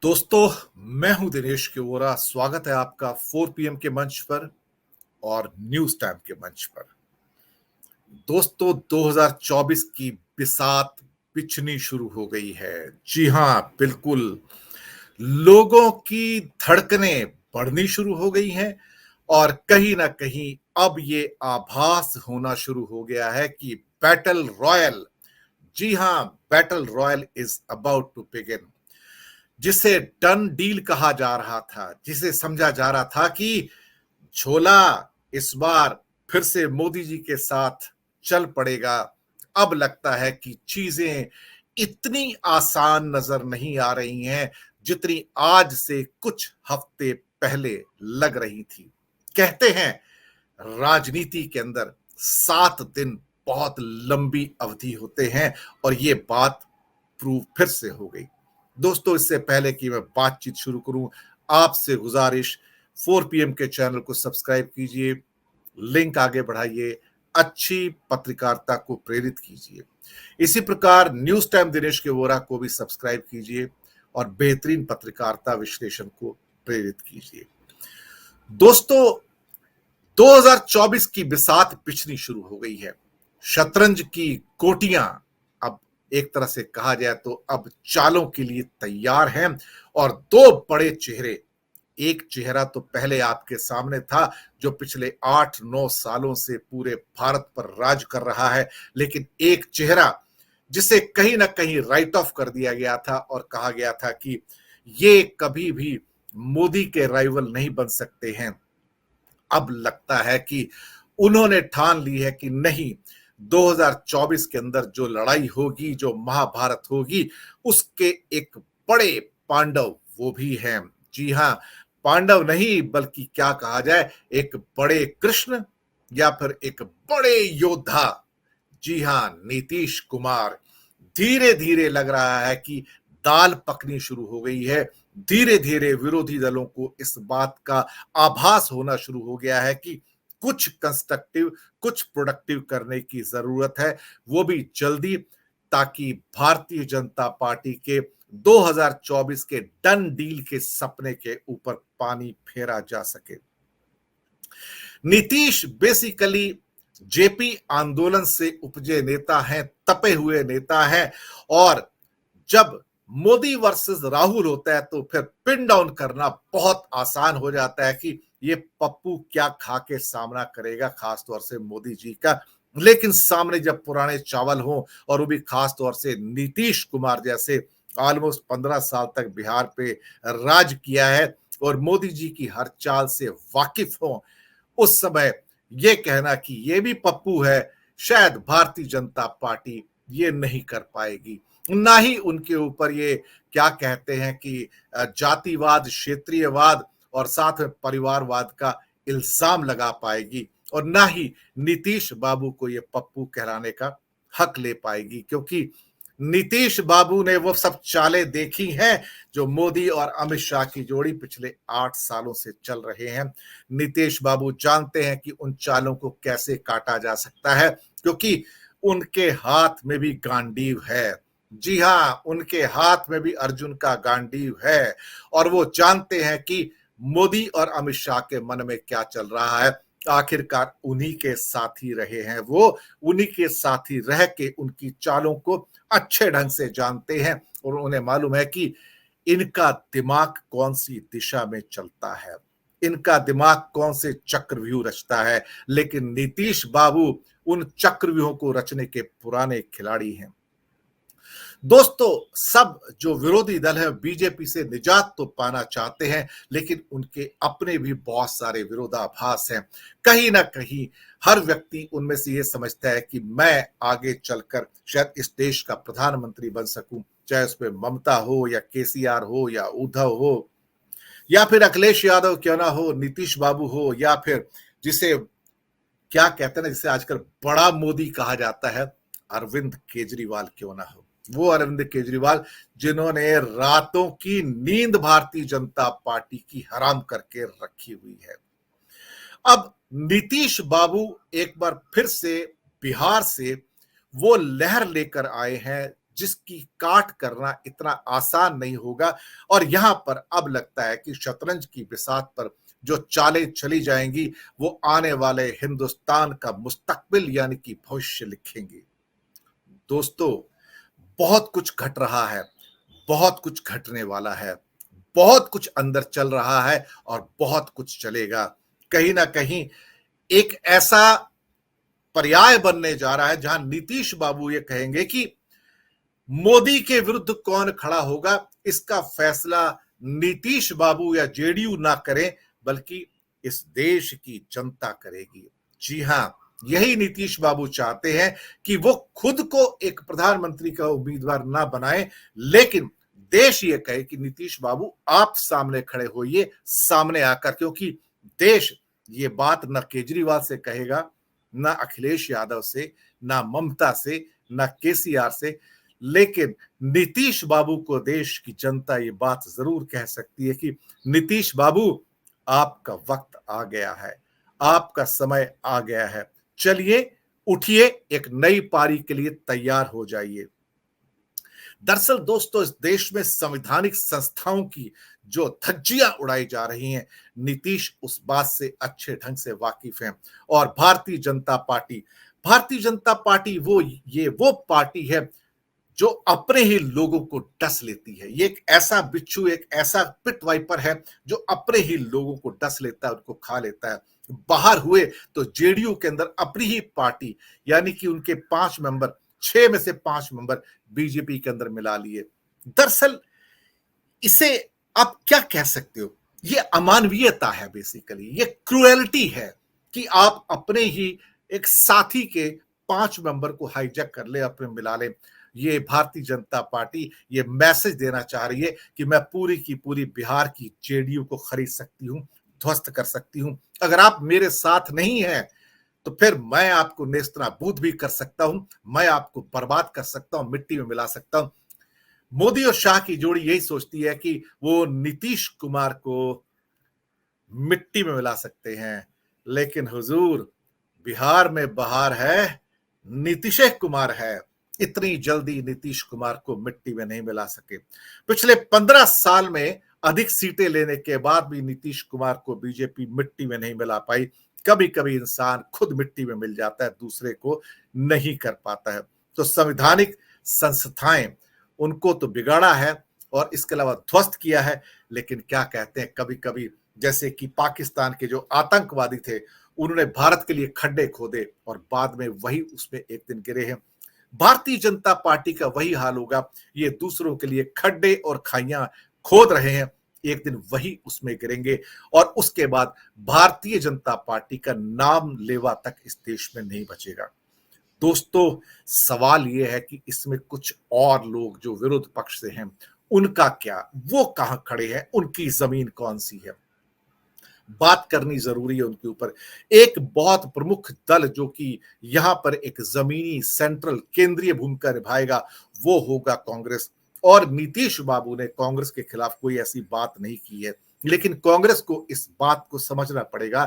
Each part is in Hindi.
दोस्तों, मैं हूं दिनेश केवोरा। स्वागत है आपका 4 पीएम के मंच पर और न्यूज टाइम के मंच पर। दोस्तों, 2024 की बिसात पिछनी शुरू हो गई है। जी हां, बिल्कुल। लोगों की धड़कनें बढ़नी शुरू हो गई हैं और कहीं ना कहीं अब ये आभास होना शुरू हो गया है कि बैटल रॉयल, जी हां, battle royale is about to begin. जिसे डन डील कहा जा रहा था, जिसे समझा जा रहा था कि झोला इस बार फिर से मोदी जी के साथ चल पड़ेगा, अब लगता है कि चीजें इतनी आसान नजर नहीं आ रही हैं जितनी आज से कुछ हफ्ते पहले लग रही थी। कहते हैं राजनीति के अंदर 7 दिन बहुत लंबी अवधि होते हैं और ये बात प्रूव फिर से हो गई। दोस्तों, इससे पहले कि मैं बातचीत शुरू करूं, आपसे गुजारिश, 4 पीएम के चैनल को सब्सक्राइब कीजिए, लिंक आगे बढ़ाइए, अच्छी पत्रकारिता को प्रेरित कीजिए। इसी प्रकार न्यूज टाइम दिनेश के वोरा को भी सब्सक्राइब कीजिए और बेहतरीन पत्रकारिता विश्लेषण को प्रेरित कीजिए। दोस्तों, 2024 की बिसात पिछनी शुरू हो गई है। शतरंज की गोटियां अब एक तरह से कहा जाए तो अब चालों के लिए तैयार हैं और दो बड़े चेहरे, एक चेहरा तो पहले आपके सामने था जो पिछले 8-9 सालों से पूरे भारत पर राज कर रहा है, लेकिन एक चेहरा जिसे कहीं ना कहीं राइट ऑफ कर दिया गया था और कहा गया था कि ये कभी भी मोदी के राइवल नहीं बन सकते हैं। अब लगता है कि उन्होंने ठान ली है कि नहीं, 2024 के अंदर जो लड़ाई होगी, जो महाभारत होगी, उसके एक बड़े पांडव वो भी हैं। जी हां, पांडव नहीं बल्कि क्या कहा जाए, एक बड़े कृष्ण या फिर एक बड़े योद्धा। जी हां, नीतीश कुमार। धीरे धीरे लग रहा है कि दाल पकनी शुरू हो गई है। धीरे धीरे विरोधी दलों को इस बात का आभास होना शुरू हो गया है कि कुछ कंस्ट्रक्टिव, कुछ प्रोडक्टिव करने की जरूरत है, वो भी जल्दी, ताकि भारतीय जनता पार्टी के 2024 के डन डील के सपने के ऊपर पानी फेरा जा सके। नीतीश बेसिकली जेपी आंदोलन से उपजे नेता हैं, तपे हुए नेता हैं, और जब मोदी वर्सेस राहुल होता है तो फिर पिन डाउन करना बहुत आसान हो जाता है कि ये पप्पू क्या खा के सामना करेगा, खासतौर से मोदी जी का। लेकिन सामने जब पुराने चावल हो, और वो भी खासतौर से नीतीश कुमार जैसे ऑलमोस्ट 15 साल तक बिहार पे राज किया है और मोदी जी की हर चाल से वाकिफ हो, उस समय ये कहना कि ये भी पप्पू है, शायद भारतीय जनता पार्टी ये नहीं कर पाएगी। ना ही उनके ऊपर ये क्या कहते हैं कि जातिवाद, क्षेत्रीयवाद और साथ में परिवारवाद का इल्जाम लगा पाएगी, और ना ही नीतीश बाबू को ये पप्पू कहलाने का हक ले पाएगी, क्योंकि नीतीश बाबू ने वो सब चालें देखी हैं जो मोदी और अमित शाह की जोड़ी पिछले 8 सालों से चल रहे हैं। नीतीश बाबू जानते हैं कि उन चालों को कैसे काटा जा सकता है, क्योंकि उनके हाथ में भी गांडीव है। जी हां, उनके हाथ में भी अर्जुन का गांडीव है, और वो जानते हैं कि मोदी और अमित शाह के मन में क्या चल रहा है। आखिरकार उन्हीं के साथी रहे हैं वो, उन्हीं के साथी रह के उनकी चालों को अच्छे ढंग से जानते हैं, और उन्हें मालूम है कि इनका दिमाग कौन सी दिशा में चलता है, इनका दिमाग कौन से चक्रव्यूह रचता है। लेकिन नीतीश बाबू उन चक्रव्यूहों को रचने के पुराने खिलाड़ी हैं। दोस्तों, सब जो विरोधी दल है बीजेपी से निजात तो पाना चाहते हैं, लेकिन उनके अपने भी बहुत सारे विरोधाभास हैं। कहीं ना कहीं हर व्यक्ति उनमें से ये समझता है कि मैं आगे चलकर शायद इस देश का प्रधानमंत्री बन सकूं, चाहे उसमें ममता हो या केसीआर हो या उद्धव हो या फिर अखिलेश यादव क्यों ना हो, नीतीश बाबू हो, या फिर जिसे क्या कहते हैं ना, जिसे आजकल बड़ा मोदी कहा जाता है, अरविंद केजरीवाल क्यों ना हो। वो अरविंद केजरीवाल जिन्होंने रातों की नींद भारतीय जनता पार्टी की हराम करके रखी हुई है। अब नीतीश बाबू एक बार फिर से बिहार से वो लहर लेकर आए हैं जिसकी काट करना इतना आसान नहीं होगा। और यहां पर अब लगता है कि शतरंज की बिसात पर जो चालें चली जाएंगी वो आने वाले हिंदुस्तान का मुस्तकबिल यानी कि भविष्य लिखेंगी। दोस्तों, बहुत कुछ घट रहा है, बहुत कुछ घटने वाला है, बहुत कुछ अंदर चल रहा है और बहुत कुछ चलेगा। कहीं ना कहीं एक ऐसा पर्याय बनने जा रहा है जहां नीतीश बाबू ये कहेंगे कि मोदी के विरुद्ध कौन खड़ा होगा इसका फैसला नीतीश बाबू या जेडीयू ना करें, बल्कि इस देश की जनता करेगी। जी हां, यही नीतीश बाबू चाहते हैं कि वो खुद को एक प्रधानमंत्री का उम्मीदवार ना बनाए, लेकिन देश ये कहे कि नीतीश बाबू आप सामने खड़े होइए, सामने आकर, क्योंकि देश ये बात न केजरीवाल से कहेगा, न अखिलेश यादव से, न ममता से, न केसीआर से, लेकिन नीतीश बाबू को देश की जनता ये बात जरूर कह सकती है कि नीतीश बाबू आपका वक्त आ गया है, आपका समय आ गया है, चलिए उठिए, एक नई पारी के लिए तैयार हो जाइए। दरअसल दोस्तों, इस देश में संवैधानिक संस्थाओं की जो धज्जियां उड़ाई जा रही हैं, नीतीश उस बात से अच्छे ढंग से वाकिफ हैं। और भारतीय जनता पार्टी वो पार्टी है जो अपने ही लोगों को डस लेती है। ये एक ऐसा बिच्छू, एक ऐसा पिट वाइपर है जो अपने ही लोगों को डस लेता है, उनको खा लेता है। बाहर हुए तो जेडीयू के अंदर अपनी ही पार्टी यानी कि उनके 5 मेंबर, 6 में से 5 मेंबर बीजेपी के अंदर मिला लिए। दरअसल इसे आप क्या कह सकते हो, ये अमानवीयता है, बेसिकली ये क्रूएलिटी है कि आप अपने ही एक साथी के 5 मेंबर को हाईजैक कर ले, अपने मिला ले। ये भारतीय जनता पार्टी ये मैसेज देना चाह रही है कि मैं पूरी की पूरी बिहार की जेडीयू को खरीद सकती हूं, ध्वस्त कर सकती हूं। अगर आप मेरे साथ नहीं हैं तो फिर मैं आपको नेस्तनाबूद भी कर सकता हूं, मैं आपको बर्बाद कर सकता हूं, मिट्टी में मिला सकता हूं। मोदी और शाह की जोड़ी यही सोचती है कि वो नीतीश कुमार को मिट्टी में मिला सकते हैं, लेकिन हुजूर, बिहार में बहार है, नीतीश कुमार है। इतनी जल्दी नीतीश कुमार को मिट्टी में नहीं मिला सके। पिछले 15 साल में अधिक सीटें लेने के बाद भी नीतीश कुमार को बीजेपी मिट्टी में नहीं मिला पाई। कभी कभी इंसान खुद मिट्टी में मिल जाता है, दूसरे को नहीं कर पाता है। तो संवैधानिक संस्थाएं, उनको तो बिगाड़ा है और इसके अलावा ध्वस्त किया है। लेकिन क्या कहते हैं, कभी कभी जैसे कि पाकिस्तान के जो आतंकवादी थे, उन्होंने भारत के लिए खड्डे खोदे और बाद में वही उसमें एक दिन गिरे हैं। भारतीय जनता पार्टी का वही हाल होगा। ये दूसरों के लिए खड्डे और खाइयां खोद रहे हैं, एक दिन वही उसमें गिरेंगे और उसके बाद भारतीय जनता पार्टी का नाम लेवा तक इस देश में नहीं बचेगा। दोस्तों, सवाल यह है कि इसमें कुछ और लोग जो विरोध पक्ष से हैं, उनका क्या, वो कहां खड़े हैं, उनकी जमीन कौन सी है, बात करनी जरूरी है उनके ऊपर। एक बहुत प्रमुख दल जो कि यहां पर एक जमीनी सेंट्रल केंद्रीय भूमिका निभाएगा, वो होगा कांग्रेस। और नीतीश बाबू ने कांग्रेस के खिलाफ कोई ऐसी बात नहीं की है, लेकिन कांग्रेस को इस बात को समझना पड़ेगा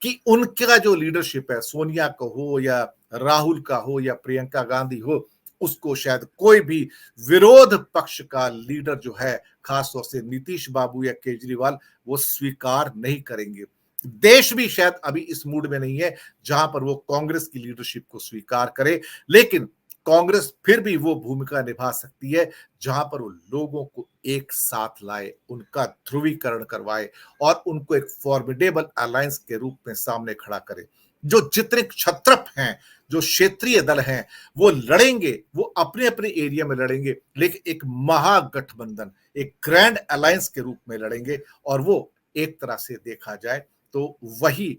कि उनका जो लीडरशिप है, सोनिया का हो या राहुल का हो या प्रियंका गांधी हो, उसको शायद कोई भी विरोध पक्ष का लीडर जो है, खासतौर से नीतीश बाबू या केजरीवाल, वो स्वीकार नहीं करेंगे। देश भी शायद अभी इस मूड में नहीं है जहां पर वो कांग्रेस की लीडरशिप को स्वीकार करे, लेकिन कांग्रेस फिर भी वो भूमिका निभा सकती है जहां पर वो लोगों को एक साथ लाए, उनका ध्रुवीकरण करवाए और उनको एक फॉर्मिडेबल अलायंस के रूप में सामने खड़ा करे। जो जितने क्षत्रप हैं, जो क्षेत्रीय दल हैं, वो लड़ेंगे, वो अपने अपने एरिया में लड़ेंगे, लेकिन एक महागठबंधन, एक ग्रैंड अलायंस के रूप में लड़ेंगे। और वो एक तरह से देखा जाए तो वही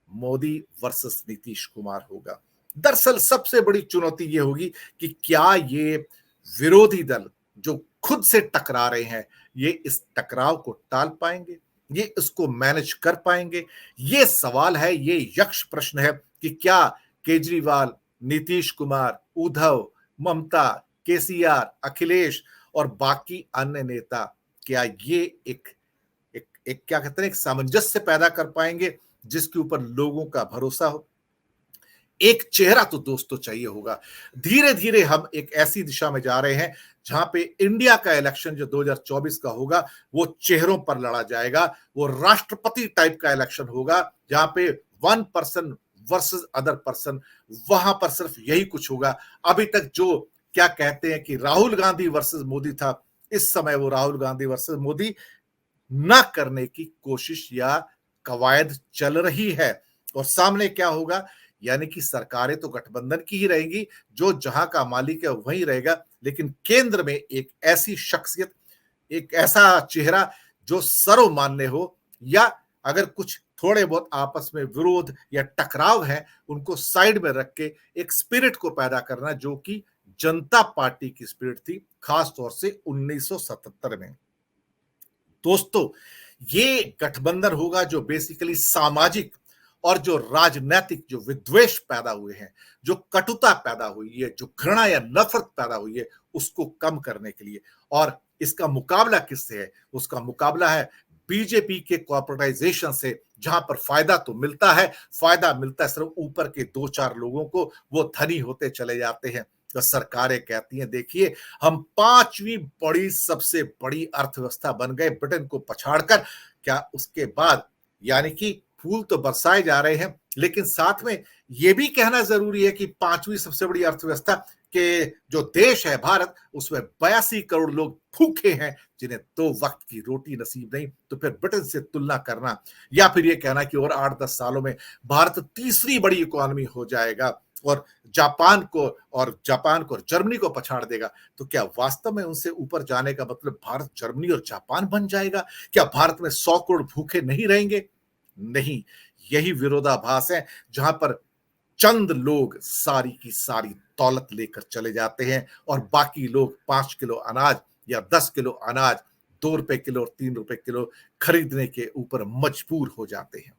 मोदी वर्सेस नीतीश कुमार होगा। दरअसल सबसे बड़ी चुनौती ये होगी कि क्या ये विरोधी दल जो खुद से टकरा रहे हैं, ये इस टकराव को टाल पाएंगे, ये इसको मैनेज कर पाएंगे। ये सवाल है, ये यक्ष प्रश्न है कि क्या केजरीवाल, नीतीश कुमार, उद्धव, ममता, केसीआर, अखिलेश और बाकी अन्य नेता, क्या ये एक क्या कहते हैं, एक सामंजस्य पैदा कर पाएंगे जिसके ऊपर लोगों का भरोसा हो। एक चेहरा तो दोस्तों चाहिए होगा। धीरे धीरे हम एक ऐसी दिशा में जा रहे हैं जहां पे इंडिया का इलेक्शन जो 2024 का होगा वो चेहरों पर लड़ा जाएगा। वो राष्ट्रपति टाइप का इलेक्शन होगा जहां पे one person versus other person, वहां पर सिर्फ यही कुछ होगा। अभी तक जो क्या कहते हैं कि राहुल गांधी वर्सेस मोदी था, इस समय वो राहुल गांधी वर्सेस मोदी ना करने की कोशिश या कवायद चल रही है। और सामने क्या होगा, यानी कि सरकारें तो गठबंधन की ही रहेंगी, जो जहां का मालिक है वहीं रहेगा, लेकिन केंद्र में एक ऐसी शख्सियत, एक ऐसा चेहरा जो सर्वमान्य हो, या अगर कुछ थोड़े बहुत आपस में विरोध या टकराव है उनको साइड में रख के एक स्पिरिट को पैदा करना, जो कि जनता पार्टी की स्पिरिट थी खास तौर से 1977 में। दोस्तों, ये गठबंधन होगा जो बेसिकली सामाजिक और जो राजनीतिक जो विद्वेष पैदा हुए हैं, जो कटुता पैदा हुई है, जो घृणा या नफरत पैदा हुई है, उसको कम करने के लिए। और इसका मुकाबला किससे है? उसका मुकाबला है बीजेपी के कॉर्पोरेटाइजेशन से, जहां पर फायदा तो मिलता है, फायदा मिलता है सिर्फ ऊपर के दो चार लोगों को, वो धनी होते चले जाते हैं। तो सरकारें कहती हैं देखिए हम पांचवी बड़ी सबसे बड़ी अर्थव्यवस्था बन गए ब्रिटेन को पछाड़कर। क्या उसके बाद, यानी कि फूल तो बरसाए जा रहे हैं, लेकिन साथ में यह भी कहना जरूरी है कि पांचवी सबसे बड़ी अर्थव्यवस्था के जो देश है भारत, उसमें 82 करोड़ लोग भूखे हैं जिन्हें 2 वक्त की रोटी नसीब नहीं। तो फिर ब्रिटेन से तुलना करना या फिर यह कहना कि और 8-10 सालों में भारत तीसरी बड़ी इकोनॉमी हो जाएगा और जापान को और जर्मनी को पछाड़ देगा, तो क्या वास्तव में उनसे ऊपर जाने का मतलब भारत जर्मनी और जापान बन जाएगा? क्या भारत में 100 करोड़ भूखे नहीं रहेंगे? नहीं, यही विरोधाभास है जहां पर चंद लोग सारी की सारी दौलत लेकर चले जाते हैं और बाकी लोग 5 किलो अनाज या 10 किलो अनाज 2 रुपए किलो और 3 रुपए किलो खरीदने के ऊपर मजबूर हो जाते हैं।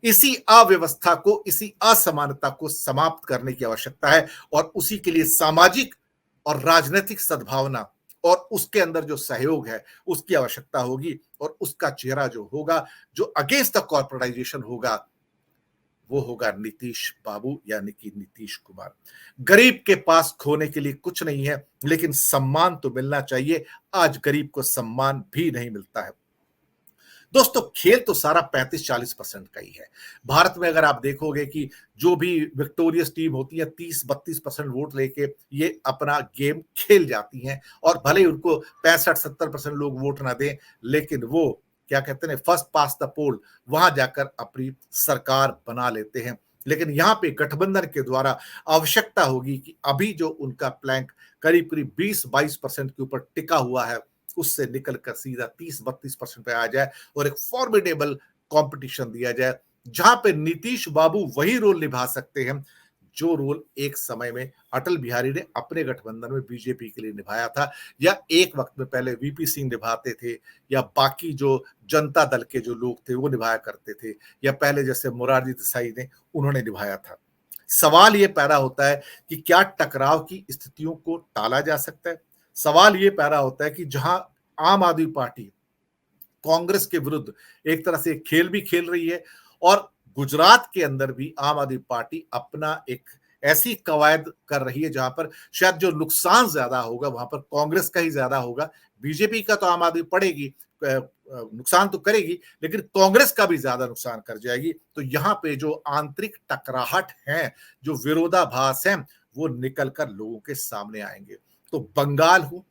इसी अव्यवस्था को, इसी असमानता को समाप्त करने की आवश्यकता है और उसी के लिए सामाजिक और राजनीतिक सद्भावना और उसके अंदर जो सहयोग है उसकी आवश्यकता होगी। और उसका चेहरा जो होगा, जो अगेंस्ट द कॉर्पोरेटाइजेशन होगा, वो होगा नीतीश बाबू, यानी कि नीतीश कुमार। गरीब के पास खोने के लिए कुछ नहीं है, लेकिन सम्मान तो मिलना चाहिए। आज गरीब को सम्मान भी नहीं मिलता है। दोस्तों, खेल तो सारा 35-40% का ही है। भारत में अगर आप देखोगे कि जो भी विक्टोरियस टीम होती है 30-32% वोट लेके ये अपना गेम खेल जाती हैं, और भले ही उनको 65-70% लोग वोट ना दें, लेकिन वो क्या कहते हैं, फर्स्ट पास द पोल, वहां जाकर अपनी सरकार बना लेते हैं। लेकिन यहाँ पे गठबंधन के द्वारा आवश्यकता होगी कि अभी जो उनका प्लैंक करीब करीब 20-22% के ऊपर टिका हुआ है, उससे निकलकर सीधा 30-32% पे आ जाए और एक फॉर्मिडेबल कंपटीशन दिया जाए, जहां पे नीतीश बाबू वही रोल निभा सकते हैं जो रोल एक समय में अटल बिहारी ने अपने गठबंधन में बीजेपी के लिए निभाया था, या एक वक्त में पहले वीपी सिंह निभाते थे, या बाकी जो जनता दल के जो लोग थे वो निभाया करते थे, या पहले जैसे मोरारजी देसाई ने उन्होंने निभाया था। सवाल ये पैदा होता है कि क्या टकराव की स्थितियों को टाला जा सकता है? सवाल ये पैदा होता है कि जहां आम आदमी पार्टी कांग्रेस के विरुद्ध एक तरह से खेल भी खेल रही है, और गुजरात के अंदर भी आम आदमी पार्टी अपना एक ऐसी कवायद कर रही है जहां पर शायद जो नुकसान ज्यादा होगा वहां पर कांग्रेस का ही ज्यादा होगा। बीजेपी का तो आम आदमी पड़ेगी, नुकसान तो करेगी, लेकिन कांग्रेस का भी ज्यादा नुकसान कर जाएगी। तो यहाँ पे जो आंतरिक टकराहट है, जो विरोधाभास है, वो निकल कर लोगों के सामने आएंगे। तो बंगाल हो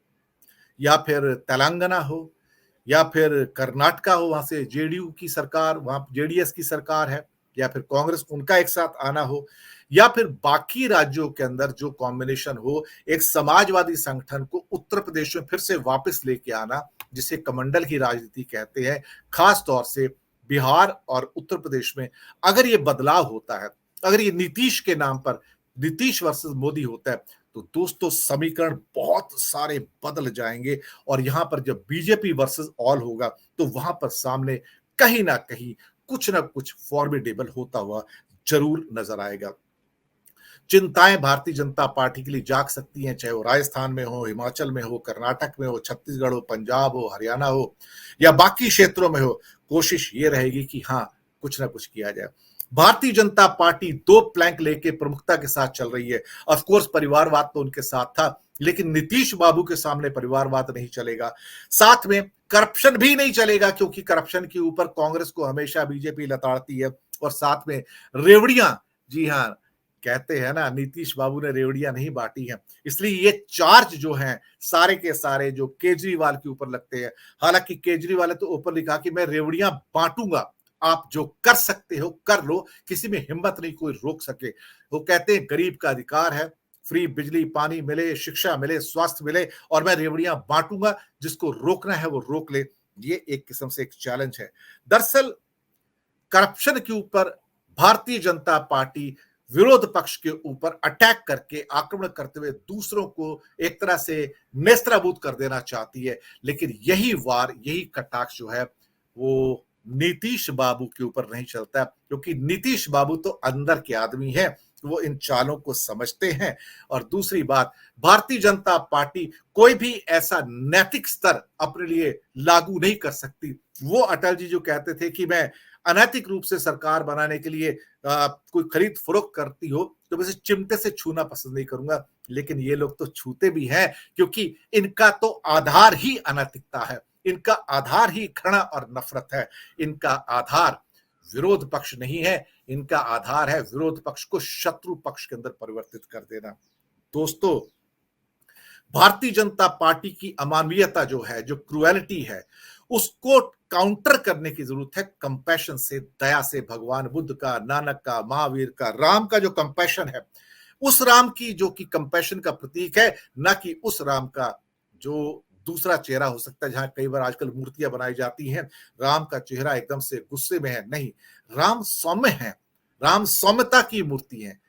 या फिर तेलंगाना हो या फिर कर्नाटका हो, वहां से जेडीयू की सरकार, वहां जेडीएस की सरकार है, या फिर कांग्रेस, उनका एक साथ आना हो, या फिर बाकी राज्यों के अंदर जो कॉम्बिनेशन हो, एक समाजवादी संगठन को उत्तर प्रदेश में फिर से वापस लेके आना, जिसे कमंडल की राजनीति कहते हैं। खास तौर से बिहार और उत्तर प्रदेश में अगर ये बदलाव होता है, अगर ये नीतीश के नाम पर नीतीश वर्सेस मोदी होता है, तो दोस्तों समीकरण बहुत सारे बदल जाएंगे। और यहां पर जब बीजेपी वर्सेस ऑल होगा, तो वहां पर सामने कहीं ना कहीं कुछ ना कुछ फॉर्मिडेबल होता हुआ जरूर नजर आएगा। चिंताएं भारतीय जनता पार्टी के लिए जाग सकती हैं, चाहे वो राजस्थान में हो, हिमाचल में हो, कर्नाटक में हो, छत्तीसगढ़ हो, पंजाब हो, हरियाणा हो, या बाकी क्षेत्रों में हो। कोशिश ये रहेगी कि हाँ, कुछ ना कुछ किया जाए। भारतीय जनता पार्टी दो प्लैंक लेके प्रमुखता के साथ चल रही है। ऑफ कोर्स परिवारवाद तो उनके साथ था, लेकिन नीतीश बाबू के सामने परिवारवाद नहीं चलेगा, साथ में करप्शन भी नहीं चलेगा, क्योंकि करप्शन के ऊपर कांग्रेस को हमेशा बीजेपी लताड़ती है। और साथ में रेवड़ियां, जी हां, कहते हैं ना नीतीश बाबू ने रेवड़ियां नहीं बांटी हैं, इसलिए ये चार्ज जो हैं सारे के सारे जो केजरीवाल के ऊपर लगते हैं। हालांकि केजरीवाल ने तो ऊपर लिखा कि मैं रेवड़ियां बांटूंगा, आप जो कर सकते हो कर लो, किसी में हिम्मत नहीं कोई रोक सके। वो कहते हैं गरीब का अधिकार है, फ्री बिजली पानी मिले, शिक्षा मिले, स्वास्थ्य मिले, और मैं रेवड़ियां बांटूंगा, जिसको रोकना है वो रोक ले। ये एक किस्म से एक चैलेंज है। दरअसल करप्शन के ऊपर भारतीय जनता पार्टी विरोध पक्ष के ऊपर अटैक करके आक्रमण करते हुए दूसरों को एक तरह से नेस्तनाबूद कर देना चाहती है, लेकिन यही वार, यही कटाक्ष जो है वो नीतीश बाबू के ऊपर नहीं चलता, क्योंकि नीतीश बाबू तो अंदर के आदमी है, वो इन चालों को समझते हैं। और दूसरी बात, भारतीय जनता पार्टी कोई भी ऐसा नैतिक स्तर अपने लिए लागू नहीं कर सकती। वो अटल जी जो कहते थे कि मैं अनैतिक रूप से सरकार बनाने के लिए कोई खरीद फरोख्त करती हो तो वैसे चिमटे से छूना पसंद नहीं करूंगा, लेकिन ये लोग तो छूते भी हैं, क्योंकि इनका तो आधार ही अनैतिकता है, इनका आधार ही घृणा और नफरत है, इनका आधार विरोध पक्ष नहीं है, इनका आधार है विरोध पक्ष को शत्रु पक्ष के अंदर परिवर्तित कर देना। दोस्तों, भारतीय जनता पार्टी की अमानवीयता जो है, जो क्रुएलिटी है, उसको काउंटर करने की जरूरत है कंपैशन से, दया से। भगवान बुद्ध का, नानक का, महावीर का, राम का जो कंपैशन है, उस राम की जो कि कंपैशन का प्रतीक है, ना कि उस राम का जो दूसरा चेहरा हो सकता है, जहां कई बार आजकल मूर्तियां बनाई जाती हैं, राम का चेहरा एकदम से गुस्से में है। नहीं, राम सौम्य है, राम सौम्यता की मूर्ति है।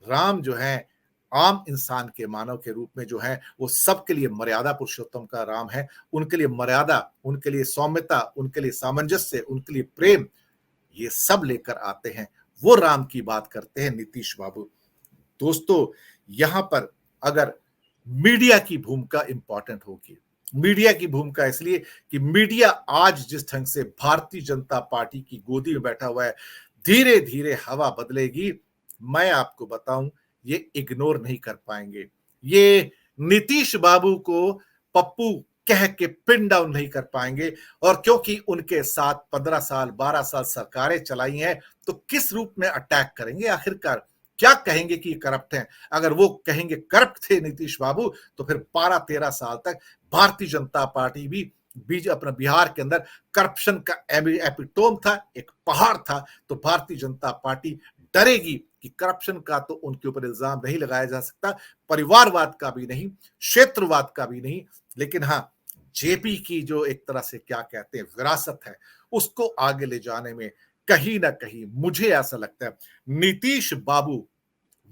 राम जो है आम इंसान के मानव के रूप में जो है वो सबके लिए मर्यादा पुरुषोत्तम का राम है। उनके लिए मर्यादा, उनके लिए सौम्यता, उनके लिए सामंजस्य, उनके लिए प्रेम, ये सब लेकर आते हैं। वो राम की बात करते हैं नीतीश बाबू। दोस्तों, यहां पर अगर मीडिया की भूमिका इंपॉर्टेंट होगी, मीडिया की भूमिका इसलिए कि मीडिया आज जिस ढंग से भारतीय जनता पार्टी की गोदी में बैठा हुआ है, धीरे धीरे हवा बदलेगी। मैं आपको बताऊं, ये इग्नोर नहीं कर पाएंगे, ये नीतीश बाबू को पप्पू कह के पिन डाउन नहीं कर पाएंगे। और क्योंकि उनके साथ 15 साल 12 साल सरकारें चलाई हैं, तो किस रूप में अटैक करेंगे आखिरकार? क्या कहेंगे कि करप्ट हैं? अगर वो कहेंगे करप्ट थे नीतीश बाबू, तो फिर 12-13 साल तक भारतीय जनता पार्टी भी बीज अपना बिहार के अंदर करप्शन का एपिटोम था, एक पहाड़ था। तो भारतीय जनता पार्टी डरेगी कि करप्शन का तो उनके ऊपर इल्जाम नहीं लगाया जा सकता, परिवारवाद का भी नहीं, क्षेत्रवाद का भी नहीं, लेकिन हाँ, जेपी की जो एक तरह से क्या कहते हैं विरासत है, उसको आगे ले जाने में कहीं ना कहीं मुझे ऐसा लगता है नीतीश बाबू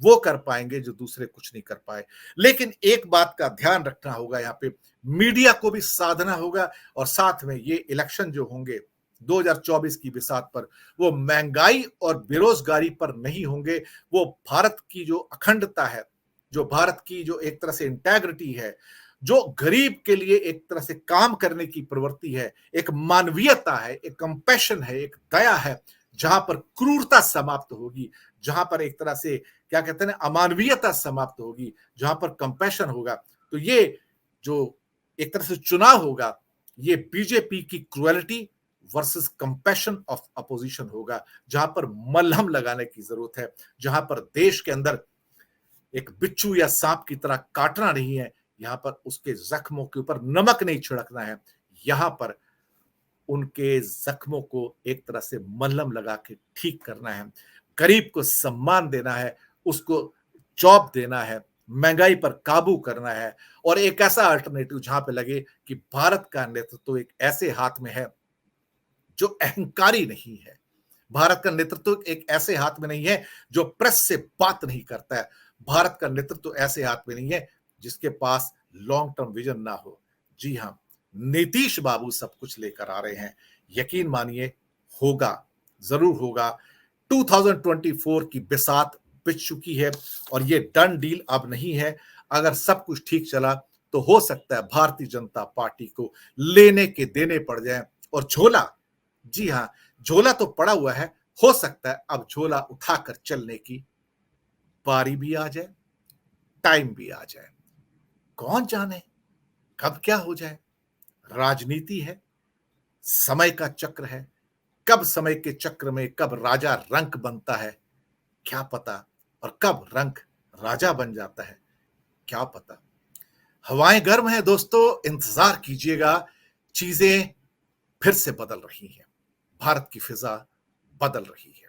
वो कर पाएंगे जो दूसरे कुछ नहीं कर पाए। लेकिन एक बात का ध्यान रखना होगा, यहाँ पे मीडिया को भी साधना होगा, और साथ में ये इलेक्शन जो होंगे 2024 की बिसात पर, वो महंगाई और बेरोजगारी पर नहीं होंगे, वो भारत की जो अखंडता है, जो भारत की जो एक तरह से इंटेग्रिटी है, जो गरीब के लिए एक तरह से काम करने की प्रवृत्ति है, एक मानवीयता है, एक कंपैशन है, एक दया है, जहां पर क्रूरता समाप्त होगी, जहां पर एक तरह से क्या कहते हैं अमानवीयता समाप्त होगी, जहां पर कंपैशन होगा, तो ये जो एक तरह से चुनाव होगा, ये बीजेपी की cruelty versus compassion of opposition होगा, जहां पर मलहम लगाने की जरूरत है, जहां पर देश के अंदर एक बिच्छू या सांप की तरह काटना नहीं है, यहां पर उसके जख्मों के ऊपर नमक नहीं छिड़कना है, यहां पर उनके जख्मों को एक तरह से मलहम लगा के ठीक करना है, गरीब को सम्मान देना है, उसको जॉब देना है, महंगाई पर काबू करना है, और एक ऐसा अल्टरनेटिव जहां पे लगे कि भारत का नेतृत्व एक ऐसे हाथ में है जो अहंकारी नहीं है, भारत का नेतृत्व एक ऐसे हाथ में नहीं है जो प्रेस से बात नहीं करता है, भारत का नेतृत्व ऐसे हाथ में नहीं है जिसके पास लॉन्ग टर्म विजन ना हो। जी हां, नीतीश बाबू सब कुछ लेकर आ रहे हैं, यकीन मानिए होगा, जरूर होगा। 2024 की बिसात बिछ चुकी है, और ये डन डील अब नहीं है। अगर सब कुछ ठीक चला तो हो सकता है भारतीय जनता पार्टी को लेने के देने पड़ जाए, और झोला, जी हां, झोला तो पड़ा हुआ है, हो सकता है अब झोला उठाकर चलने की बारी भी आ जाए, टाइम भी आ जाए। कौन जाने कब क्या हो जाए। राजनीति है, समय का चक्र है। कब समय के चक्र में कब राजा रंक बनता है, क्या पता। और कब रंक राजा बन जाता है, क्या पता। हवाएं गर्म हैं दोस्तों, इंतजार कीजिएगा। चीजें फिर से बदल रही हैं, भारत की फिजा बदल रही है।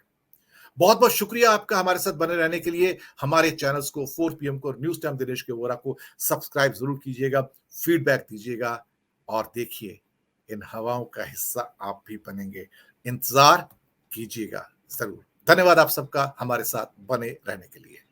बहुत बहुत शुक्रिया आपका हमारे साथ बने रहने के लिए। हमारे चैनल्स को 4 पीएम को, न्यूज टाइम दिनेश के वोरा को सब्सक्राइब जरूर कीजिएगा, फीडबैक दीजिएगा और देखिए इन हवाओं का हिस्सा आप भी बनेंगे। इंतजार कीजिएगा जरूर। धन्यवाद आप सबका हमारे साथ बने रहने के लिए।